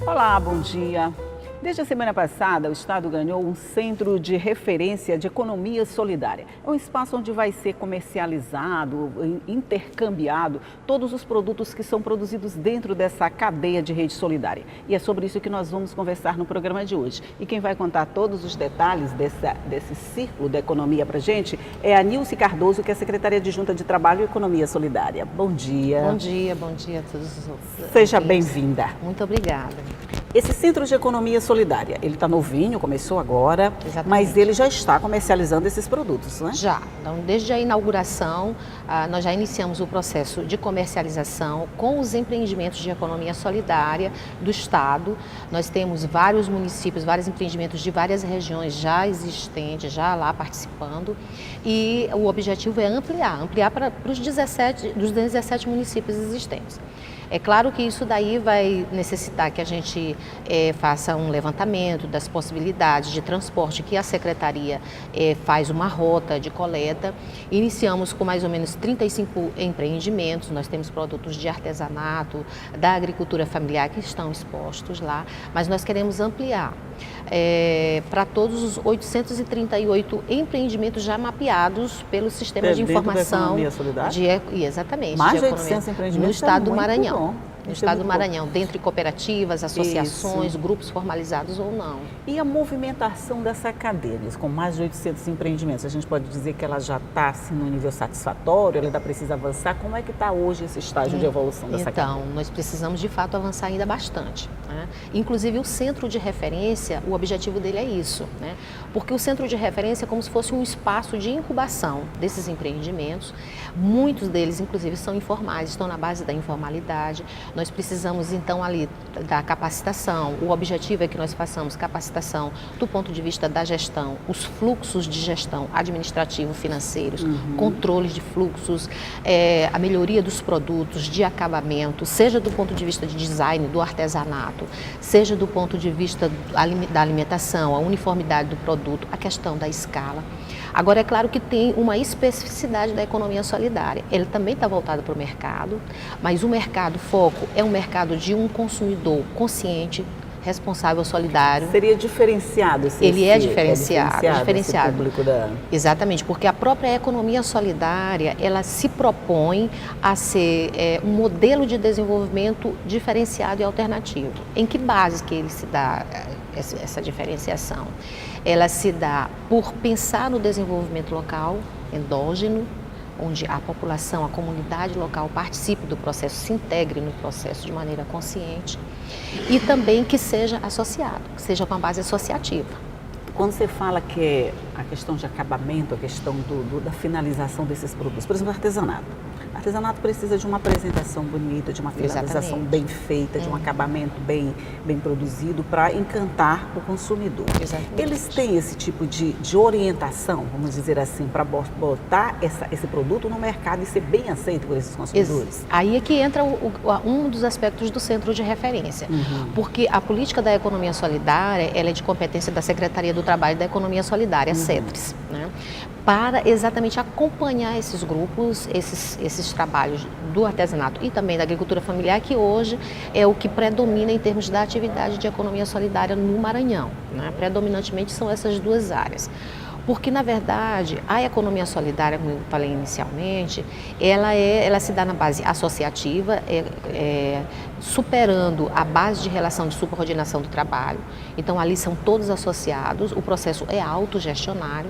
Olá, bom dia. Desde a semana passada, o Estado ganhou um Centro de Referência de Economia Solidária. É um espaço onde vai ser comercializado, intercambiado todos os produtos que são produzidos dentro dessa cadeia de rede solidária. E é sobre isso que nós vamos conversar no programa de hoje. E quem vai contar todos os detalhes desse círculo da economia para a gente é a Nilce Cardoso, que é secretária adjunta de Trabalho e Economia Solidária. Bom dia. Bom dia a todos os outros. Seja bem-vinda. Muito obrigada. Esse Centro de Economia Solidária, ele está novinho, começou agora, Exatamente. Mas ele já está comercializando esses produtos, né? Já. Então, desde a inauguração, nós já iniciamos o processo de comercialização com os empreendimentos de economia solidária do Estado. Nós temos vários municípios, vários empreendimentos de várias regiões já existentes, já lá participando. E o objetivo é ampliar para os 17 municípios existentes. É claro que isso daí vai necessitar que a gente faça um levantamento das possibilidades de transporte, que a Secretaria faz uma rota de coleta. Iniciamos com mais ou menos 35 empreendimentos, nós temos produtos de artesanato, da agricultura familiar que estão expostos lá, mas nós queremos ampliar para todos os 838 empreendimentos já mapeados pelo Sistema de Informação. Da economia solidária? Exatamente. Mais de 800 empreendimentos no estado do Maranhão. Bom. No estado do Maranhão, dentre cooperativas, associações, grupos formalizados ou não. E a movimentação dessa cadeia, com mais de 800 empreendimentos, a gente pode dizer que ela já está assim, no nível satisfatório, ela ainda precisa avançar? Como é que está hoje esse estágio de evolução dessa cadeia? Então, nós precisamos de fato avançar ainda bastante, né? Inclusive o centro de referência, o objetivo dele é isso, né? Porque o centro de referência é como se fosse um espaço de incubação desses empreendimentos. Muitos deles, inclusive, são informais, estão na base da informalidade. Nós precisamos, então, ali da capacitação. O objetivo é que nós façamos capacitação do ponto de vista da gestão, os fluxos de gestão administrativo, financeiros, controles de fluxos, a melhoria dos produtos, de acabamento, seja do ponto de vista de design, do artesanato, seja do ponto de vista da alimentação, a uniformidade do produto, a questão da escala. Agora, é claro que tem uma especificidade da economia solidária. Ele também está voltado para o mercado, mas o mercado foco é um mercado de um consumidor consciente, responsável, solidário. Seria diferenciado esse Ele é diferenciado. Esse público da... Exatamente, porque a própria economia solidária, ela se propõe a ser um modelo de desenvolvimento diferenciado e alternativo. Em que base que ele se dá essa diferenciação? Ela se dá por pensar no desenvolvimento local, endógeno, onde a população, a comunidade local participe do processo, se integre no processo de maneira consciente e também que seja associado, que seja com a base associativa. Quando você fala que é a questão de acabamento, a questão da finalização desses produtos, por exemplo, artesanato. Artesanato precisa de uma apresentação bonita, de uma finalização bem feita, de um acabamento bem produzido para encantar o consumidor. Exatamente. Eles têm esse tipo de orientação, vamos dizer assim, para botar esse produto no mercado e ser bem aceito por esses consumidores? Aí é que entra um dos aspectos do centro de referência, porque a política da economia solidária, ela é de competência da Secretaria do Trabalho e da Economia Solidária, SETRES, né? Para exatamente acompanhar esses grupos, esses trabalhos do artesanato e também da agricultura familiar, que hoje é o que predomina em termos da atividade de economia solidária no Maranhão, né? Predominantemente são essas duas áreas. Porque, na verdade, a economia solidária, como eu falei inicialmente, ela se dá na base associativa, superando a base de relação de subordinação do trabalho. Então, ali são todos associados, o processo é autogestionário.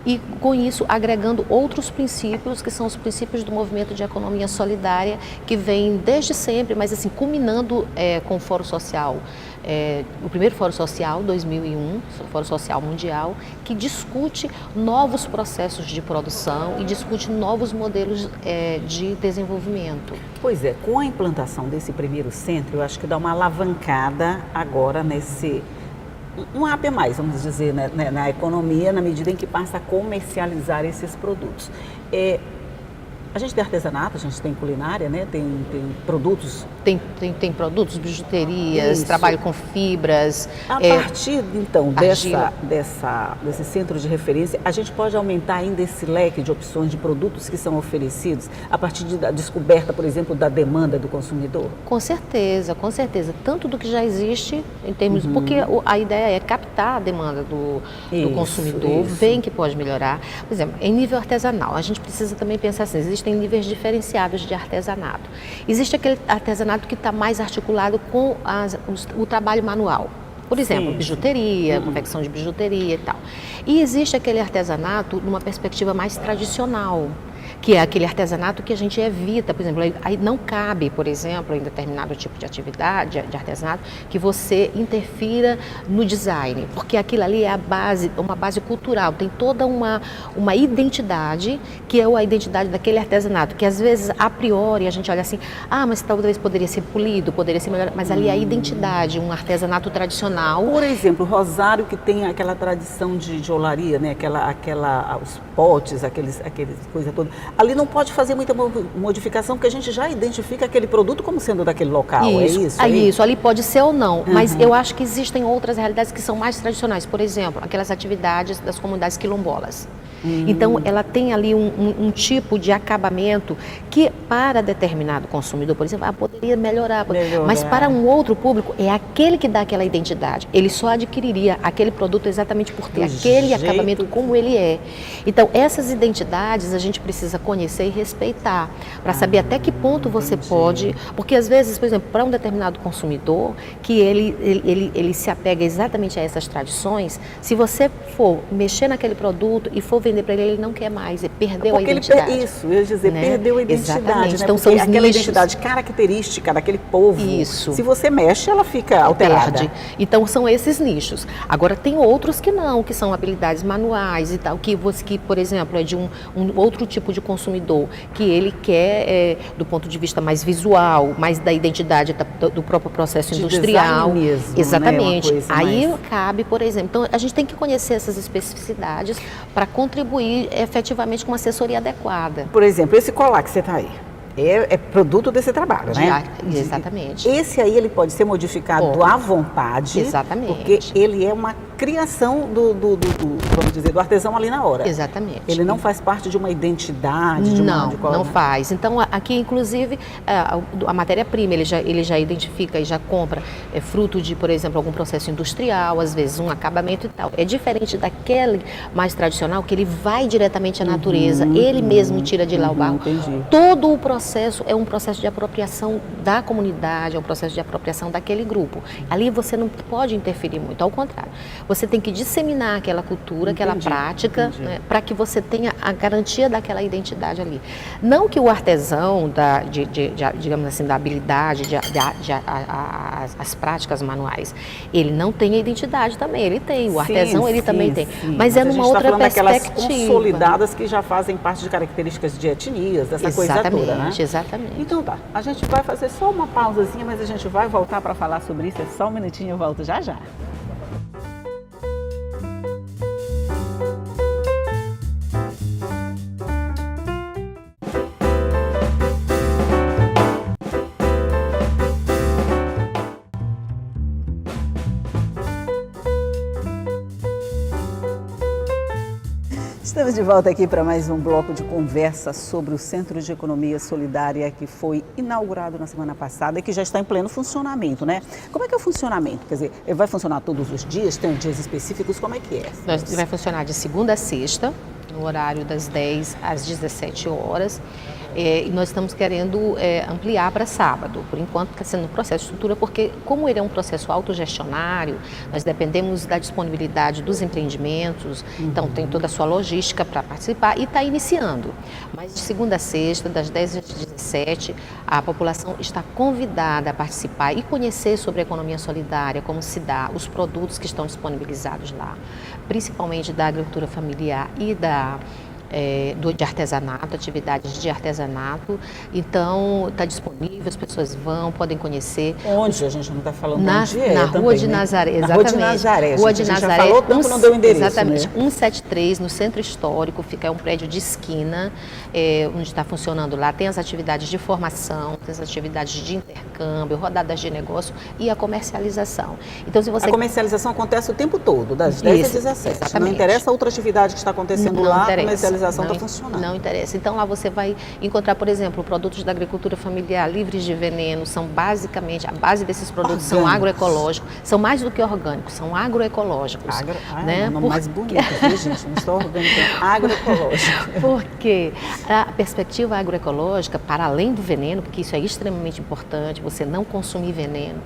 E, com isso, agregando outros princípios, que são os princípios do movimento de economia solidária, que vem desde sempre, mas assim, culminando com o Fórum Social, o primeiro Fórum Social, 2001, Fórum Social Mundial, que discute novos processos de produção e discute novos modelos de desenvolvimento. Pois é, com a implantação desse primeiro centro, eu acho que dá uma alavancada agora nesse... Um up a mais, vamos dizer, na economia, na medida em que passa a comercializar esses produtos. A gente tem artesanato, a gente tem culinária, né? Tem produtos. Tem produtos, bijuterias, Isso. trabalho com fibras. A partir, então, argila. desse centro de referência, a gente pode aumentar ainda esse leque de opções de produtos que são oferecidos a partir da descoberta, por exemplo, da demanda do consumidor? Com certeza, com certeza. Tanto do que já existe, em termos. Porque a ideia é captar a demanda do consumidor, ver em que pode melhorar. Por exemplo, em nível artesanal, a gente precisa também pensar assim: existem níveis diferenciados de artesanato. Existe aquele artesanato que está mais articulado com o trabalho manual. Por exemplo, bijuteria, confecção de bijuteria e tal. E existe aquele artesanato numa perspectiva mais tradicional, que é aquele artesanato que a gente evita, por exemplo, aí não cabe, por exemplo, em determinado tipo de atividade, de artesanato, que você interfira no design, porque aquilo ali é a base, uma base cultural, tem toda uma identidade, que é a identidade daquele artesanato, que às vezes, a priori, a gente olha assim, mas talvez poderia ser polido, poderia ser melhor, mas ali é a identidade, um artesanato tradicional. Por exemplo, Rosário, que tem aquela tradição de olaria, né? Os potes, aqueles coisa toda. Ali não pode fazer muita modificação, porque a gente já identifica aquele produto como sendo daquele local, isso, é isso? Isso, ali pode ser ou não, mas eu acho que existem outras realidades que são mais tradicionais, por exemplo, aquelas atividades das comunidades quilombolas. Então, ela tem ali um tipo de acabamento que, para determinado consumidor, por exemplo, poderia melhorar. Mas para um outro público, é aquele que dá aquela identidade. Ele só adquiriria aquele produto exatamente por ter aquele acabamento como ele é. Então, essas identidades a gente precisa conhecer e respeitar, para saber até que ponto você pode... Porque, às vezes, por exemplo, para um determinado consumidor, que ele se apega exatamente a essas tradições, se você for mexer naquele produto e for vender para ele não quer mais, ele perdeu a identidade. Isso, eu ia dizer, né? Perdeu a identidade. Exatamente. Né? Então, são aquela nichos. identidade característica daquele povo. Isso. Se você mexe, ela fica alterada. Perde. Então, são esses nichos. Agora, tem outros que não, que são habilidades manuais e tal, que, por exemplo, é de um outro tipo de consumidor, que ele quer, do ponto de vista mais visual, mais da identidade do próprio processo industrial. Mesmo, exatamente. Né? Aí cabe, por exemplo, então a gente tem que conhecer essas especificidades para contribuir efetivamente com uma assessoria adequada. Por exemplo, esse colar que você está aí, é produto desse trabalho, né? Exatamente. Esse aí ele pode ser modificado à vontade. Exatamente. Porque ele é uma criação vamos dizer, do artesão ali na hora. Exatamente. Ele não faz parte de uma identidade, não faz. Então, aqui, inclusive, a matéria-prima, ele já identifica e já compra fruto de, por exemplo, algum processo industrial, às vezes um acabamento e tal. É diferente daquele mais tradicional, que ele vai diretamente à natureza, ele mesmo tira de lá o barro. Entendi. Todo o processo é um processo de apropriação da comunidade, é um processo de apropriação daquele grupo. Ali você não pode interferir muito, ao contrário. Você tem que disseminar aquela cultura, aquela prática, né, para que você tenha a garantia daquela identidade ali. Não que o artesão, digamos assim, da habilidade, as práticas manuais, ele não tenha identidade também, ele tem. O artesão, ele também tem. Mas é numa outra perspectiva. Aquelas consolidadas que já fazem parte de características de etnias, dessa coisa toda, né? Exatamente. Então tá, a gente vai fazer só uma pausazinha, mas a gente vai voltar para falar sobre isso. É só um minutinho, eu volto já já. Estamos de volta aqui para mais um bloco de conversa sobre o Centro de Economia Solidária que foi inaugurado na semana passada e que já está em pleno funcionamento, né? Como é que é o funcionamento? Quer dizer, vai funcionar todos os dias? Tem dias específicos? Como é que é? Vai funcionar de segunda a sexta, no horário das 10 às 17 horas. E nós estamos querendo ampliar para sábado. Por enquanto está sendo um processo de estrutura, porque como ele é um processo autogestionário, nós dependemos da disponibilidade dos empreendimentos, então tem toda a sua logística para participar e está iniciando. Mas de segunda a sexta, das 10 às 17, a população está convidada a participar e conhecer sobre a economia solidária, como se dá, os produtos que estão disponibilizados lá, principalmente da agricultura familiar e da de artesanato, atividades de artesanato. Então, está disponível, as pessoas podem conhecer. Onde? A gente não está falando onde na Rua também, de né? Nazaré, exatamente. Na Rua de Nazaré, Rua de a gente Nazaré, já falou tanto, não deu endereço, exatamente, né? 173, no Centro Histórico, fica um prédio de esquina, onde está funcionando lá. Tem as atividades de formação, tem as atividades de intercâmbio, rodadas de negócio e a comercialização. Então, se você... A comercialização acontece o tempo todo, das 10 às 17. Exatamente. Não interessa a outra atividade que está acontecendo Não lá, interessa, a comercialização está funcionando. Não interessa. Então, lá você vai encontrar, por exemplo, produtos da agricultura familiar livres de veneno, são basicamente, a base desses produtos são agroecológicos, são mais do que orgânicos, são agroecológicos. Né? O nome mais bonito, viu, gente? Não estou orgânico, é agroecológico. Porque a perspectiva agroecológica, para além do veneno, porque isso é extremamente importante, você não consumir veneno,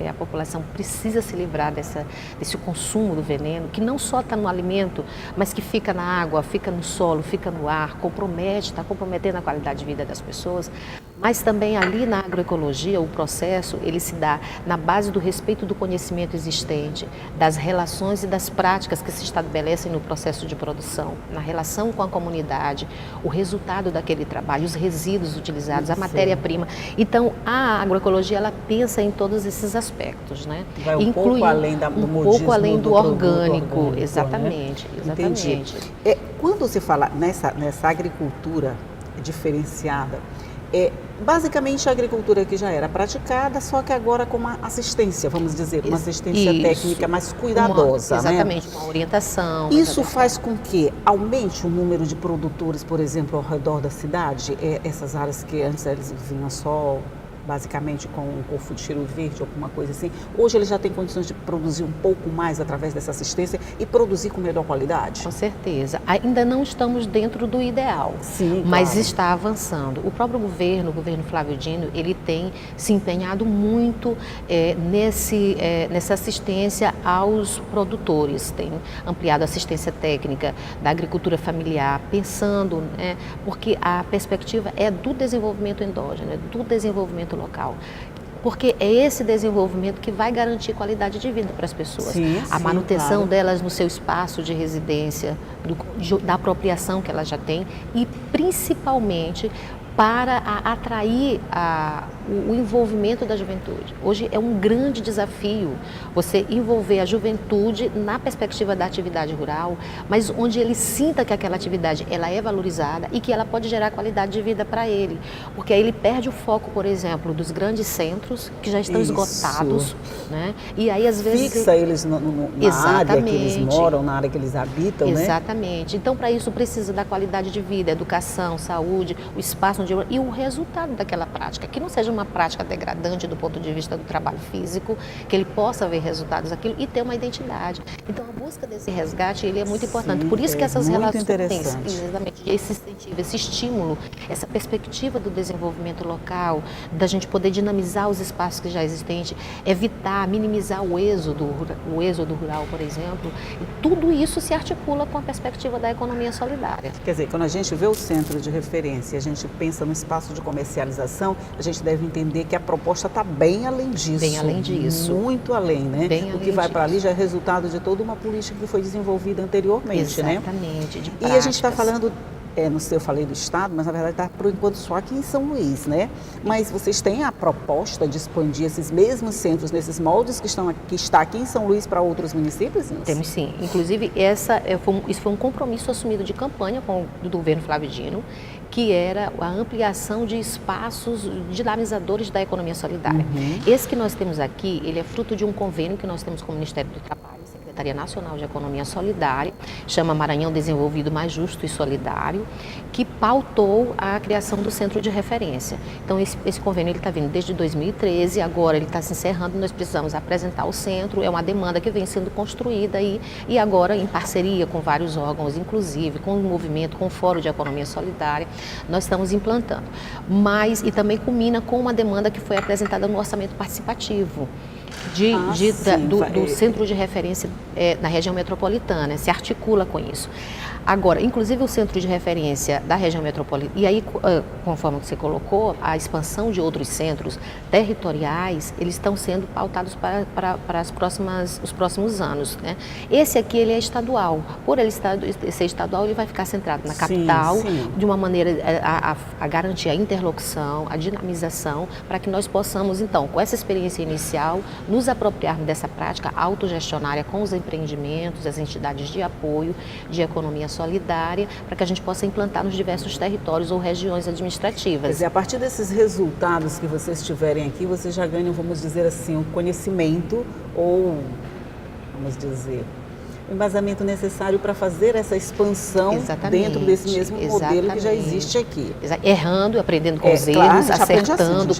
a população precisa se livrar desse consumo do veneno, que não só está no alimento, mas que fica na água, fica no solo, fica no ar, está comprometendo a qualidade de vida das pessoas. Mas também ali na agroecologia, o processo, ele se dá na base do respeito do conhecimento existente, das relações e das práticas que se estabelecem no processo de produção, na relação com a comunidade, o resultado daquele trabalho, os resíduos utilizados, a matéria-prima. Então, a agroecologia, ela pensa em todos esses aspectos, né? Vai um pouco além do modismo, pouco além do orgânico, né? Exatamente. Entendi. Quando se fala nessa agricultura diferenciada, basicamente a agricultura que já era praticada, só que agora com uma assistência, vamos dizer, uma assistência técnica mais cuidadosa. Exatamente, né? Uma orientação. Isso faz com que aumente o número de produtores, por exemplo, ao redor da cidade, essas áreas que antes eles vinham só basicamente com um corpo de cheiro verde, alguma coisa assim. Hoje ele já tem condições de produzir um pouco mais através dessa assistência e produzir com melhor qualidade? Com certeza. Ainda não estamos dentro do ideal, sim, mas claro. Está avançando. O próprio governo, o governo Flávio Dino, ele tem se empenhado muito nessa assistência aos produtores, tem ampliado a assistência técnica da agricultura familiar, pensando, porque a perspectiva é do desenvolvimento endógeno, do desenvolvimento local. Porque é esse desenvolvimento que vai garantir qualidade de vida para as pessoas. A manutenção delas no seu espaço de residência, da apropriação que elas já têm e principalmente para atrair o envolvimento da juventude. Hoje é um grande desafio você envolver a juventude na perspectiva da atividade rural, mas onde ele sinta que aquela atividade ela é valorizada e que ela pode gerar qualidade de vida para ele. Porque aí ele perde o foco, por exemplo, dos grandes centros que já estão esgotados, né? E aí às vezes... Fixa eles na área que eles moram, na área que eles habitam, né? Exatamente. Então, para isso precisa da qualidade de vida, educação, saúde, o espaço onde e o resultado daquela prática, que não seja uma prática degradante do ponto de vista do trabalho físico, que ele possa ver resultados daquilo e ter uma identidade. Então, a busca desse resgate, ele é muito importante. Por isso que essas relações, exatamente, esse incentivo, esse estímulo, essa perspectiva do desenvolvimento local, da gente poder dinamizar os espaços que já existem, evitar, minimizar o êxodo rural, por exemplo, e tudo isso se articula com a perspectiva da economia solidária. Quer dizer, quando a gente vê o centro de referência, a gente pensa no espaço de comercialização, a gente deve entender que a proposta está bem além disso. Bem além disso. Muito além, né? Bem o que vai para ali já é resultado de toda uma política que foi desenvolvida anteriormente, né? Exatamente, de práticas. E a gente está falando... eu falei do Estado, mas na verdade está por enquanto só aqui em São Luís, né? Mas vocês têm a proposta de expandir esses mesmos centros, nesses moldes que está aqui em São Luís para outros municípios? Temos sim. Inclusive, isso foi um compromisso assumido de campanha do governo Flávio Dino, que era a ampliação de espaços dinamizadores da economia solidária. Esse que nós temos aqui, ele é fruto de um convênio que nós temos com o Ministério do Trabalho, Secretaria Nacional de Economia Solidária, chama Maranhão Desenvolvido Mais Justo e Solidário, que pautou a criação do Centro de Referência. Então, esse convênio está vindo desde 2013, agora ele está se encerrando, nós precisamos apresentar o centro, é uma demanda que vem sendo construída aí, e agora em parceria com vários órgãos, inclusive com o movimento, com o Fórum de Economia Solidária, nós estamos implantando. E também culmina com uma demanda que foi apresentada no orçamento participativo do Centro de Referência na região metropolitana, se articula com isso. Agora, inclusive o centro de referência da região metropolitana, e aí, conforme você colocou, a expansão de outros centros territoriais, eles estão sendo pautados para os próximos anos, né? Esse aqui, ele é estadual. Por ele ser estadual, ele vai ficar centrado na capital, de uma maneira a garantir a interlocução, a dinamização, para que nós possamos, então, com essa experiência inicial, nos apropriarmos dessa prática autogestionária com os empreendimentos, as entidades de apoio, de economia solidária, para que a gente possa implantar nos diversos territórios ou regiões administrativas. Quer dizer, a partir desses resultados que vocês tiverem aqui, vocês já ganham, vamos dizer assim, o conhecimento ou, vamos dizer, o embasamento necessário para fazer essa expansão dentro desse mesmo modelo que já existe aqui. Errando, aprendendo com os erros, acertando,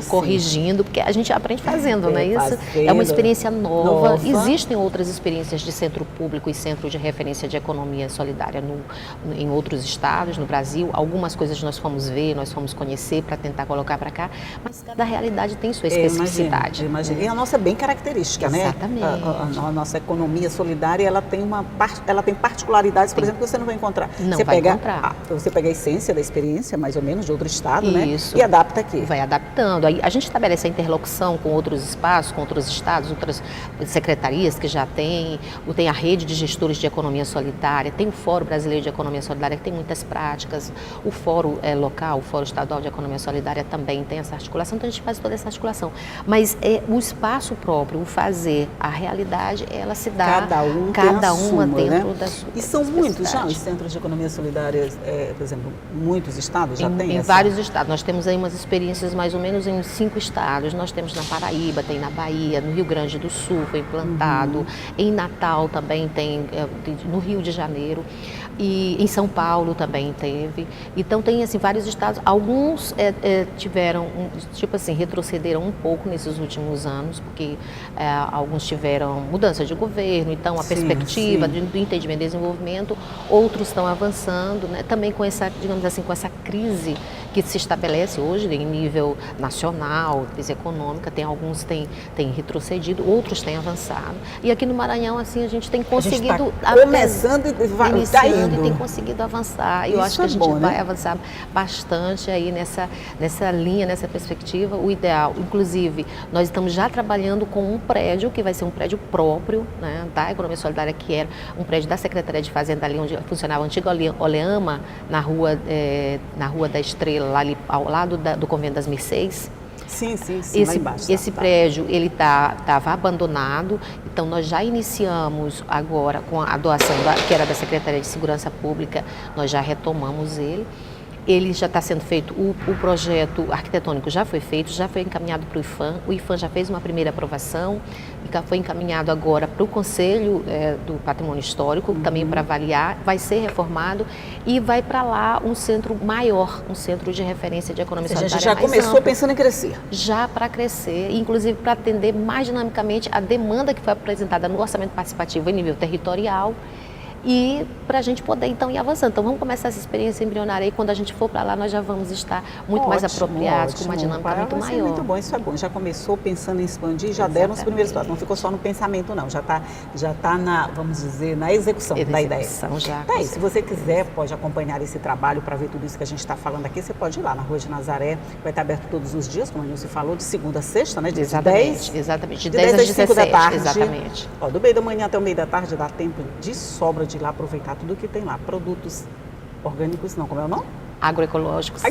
corrigindo, porque a gente aprende fazendo, né? Isso é uma experiência nova. Existem outras experiências de centro público e centro de referência de economia solidária em outros estados, no Brasil. Algumas coisas nós fomos ver, nós fomos conhecer para tentar colocar para cá, mas cada realidade tem sua especificidade. Imagina. E a nossa é bem característica, né? A nossa economia solidária, ela tem particularidades, por exemplo, que você não vai encontrar. Você pega a essência da experiência, mais ou menos, de outro estado, né? E adapta aqui. Vai adaptando. Aí a gente estabelece a interlocução com outros espaços, com outros estados, outras secretarias que já tem a rede de gestores de economia solidária, tem o Fórum Brasileiro de Economia Solidária, que tem muitas práticas, o Fórum local, o Fórum Estadual de Economia Solidária também tem essa articulação, então a gente faz toda essa articulação. Mas o espaço próprio, o fazer, a realidade, ela se dá... Cada uma dentro da sua. E são muitos já os centros de economia solidária, por exemplo, muitos estados já têm? Em vários estados. Nós temos aí umas experiências mais ou menos em 5 estados. Nós temos na Paraíba, tem na Bahia, no Rio Grande do Sul foi implantado, em Natal também tem, no Rio de Janeiro, e em São Paulo também teve. Então tem assim vários estados. Alguns tiveram, retrocederam um pouco nesses últimos anos, porque alguns tiveram mudança de governo, então a perspectiva do entendimento e desenvolvimento, outros estão avançando, né? Também com essa, digamos assim, com essa crise que se estabelece hoje em nível nacional, crise econômica, alguns têm retrocedido, outros têm avançado. E aqui no Maranhão, assim, a gente tem conseguido... começando e está indo. E tem conseguido avançar. Eu acho que a gente vai avançar bastante aí nessa linha, nessa perspectiva. O ideal, inclusive, nós estamos já trabalhando com um prédio, que vai ser um prédio próprio, né, da Economia Solidária, que era um prédio da Secretaria de Fazenda, ali onde funcionava a antiga Oleama, na rua da Estrela, lá ali ao lado do Convento das Mercês. Sim, lá embaixo. Esse prédio, ele estava abandonado, então nós já iniciamos agora com a doação, que era da Secretaria de Segurança Pública, nós já retomamos ele. Ele já está sendo feito, o projeto arquitetônico já foi feito, já foi encaminhado para o IFAM já fez uma primeira aprovação, foi encaminhado agora para o Conselho do Patrimônio Histórico, também para avaliar, vai ser reformado e vai para lá um centro maior, um centro de referência de economia solidária. A gente já começou pensando em crescer. Já para crescer, inclusive para atender mais dinamicamente a demanda que foi apresentada no orçamento participativo em nível territorial, e para a gente poder, então, ir avançando. Então, vamos começar essa experiência embrionária e quando a gente for para lá, nós já vamos estar muito mais apropriados, com uma dinâmica muito maior. Muito bom, isso é bom. Já começou pensando em expandir, já deram os primeiros passos. Não ficou só no pensamento, não. Já está na, vamos dizer, na execução da ideia. Já. Tá aí, se você quiser, pode acompanhar esse trabalho para ver tudo isso que a gente está falando aqui. Você pode ir lá na Rua de Nazaré, vai estar aberto todos os dias, como a Nilce falou, de segunda a sexta, né? De exatamente, 10, de 10 às 5 da tarde. Exatamente. Do meio da manhã até o meio da tarde dá tempo de sobra de ir lá aproveitar tudo que tem lá. Produtos orgânicos, não, como é o nome? Agroecológicos.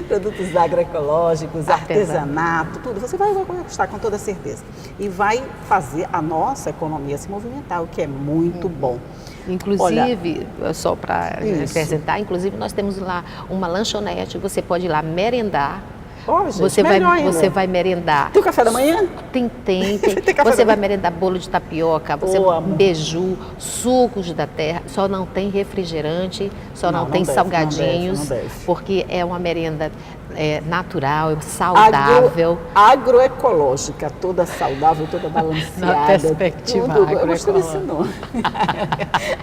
Produtos agroecológicos, artesanato, tudo. Você vai gostar com toda certeza. E vai fazer a nossa economia se movimentar, o que é muito bom. Inclusive, só para acrescentar, inclusive nós temos lá uma lanchonete, você pode ir lá merendar. Gente, você vai merendar. Tem o café da manhã? Tem. Você vai merendar bolo de tapioca, beiju, sucos da terra, só não tem refrigerante, não tem salgadinhos, não deve. porque é uma merenda é natural, é saudável. Agroecológica, toda saudável, toda balanceada. Na perspectiva tudo. Eu gostei desse agroecológica. nome.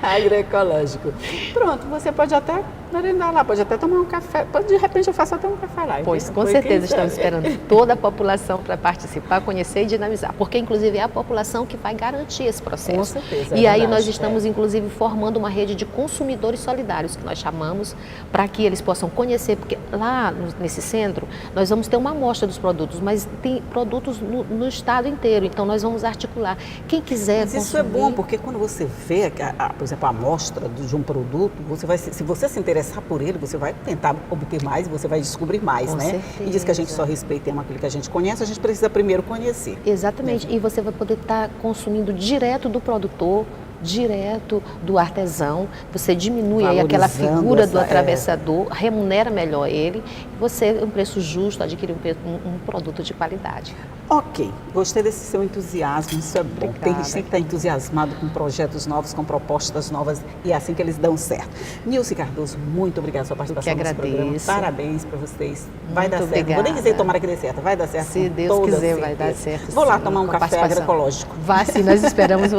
Agroecológico. Pronto, você pode até merendar lá, pode até tomar um café, de repente eu faço até um café lá. Pois, com Quem certeza, sabe? estamos esperando toda a população para participar, conhecer e dinamizar, porque inclusive é a população que vai garantir esse processo. Com certeza, E aí verdade, nós estamos inclusive formando uma rede de consumidores solidários, que nós chamamos, para que eles possam conhecer, porque lá nesse centro nós vamos ter uma amostra dos produtos, mas tem produtos no estado inteiro, então nós vamos articular. Quem quiser Mas isso consumir... é bom, porque quando você vê, por exemplo, a amostra de um produto, você vai, se você se interessar por ele, você vai tentar obter mais, você vai descobrir mais, Com né? certeza. E diz que a gente só respeita aquilo que a gente conhece, a gente precisa primeiro conhecer. Exatamente, e você vai poder estar consumindo direto do produtor, direto do artesão, você diminui aí aquela Valorizando figura do essa- atravessador, remunera melhor ele, você, um preço justo, adquire um produto de qualidade. Ok, gostei desse seu entusiasmo, isso é bom. Obrigada. Tem gente que está entusiasmado com projetos novos, com propostas novas, e é assim que eles dão certo. Nilce Cardoso, muito obrigada pela sua participação Eu que nesse programa. agradeço. Parabéns para vocês. Vai dar Muito certo. Vou nem dizer obrigada. tomara que dê certo, vai dar certo. Se com Deus toda quiser, vai certeza. dar certo. Vou lá sim, tomar um com a café participação. agroecológico. Vá sim, nós esperamos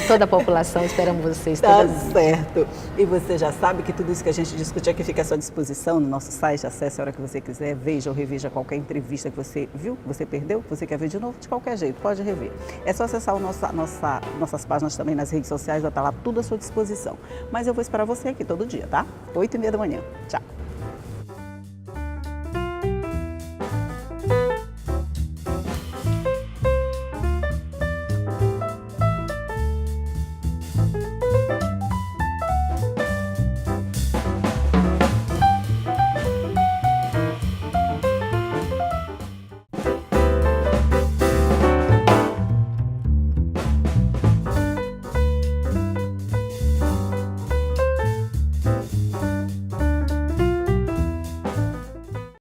toda a população, esperamos vocês Tá todas. certo. E você já sabe que tudo isso que a gente discute aqui fica à sua disposição no nosso site. Acesse a hora que você quiser, veja ou reveja qualquer entrevista que você viu, que você perdeu, que você quer ver de novo, de qualquer jeito, pode rever. É só acessar nossas páginas também nas redes sociais, vai estar lá tudo à sua disposição. Mas eu vou esperar você aqui todo dia, tá? 8h30 da manhã. Tchau.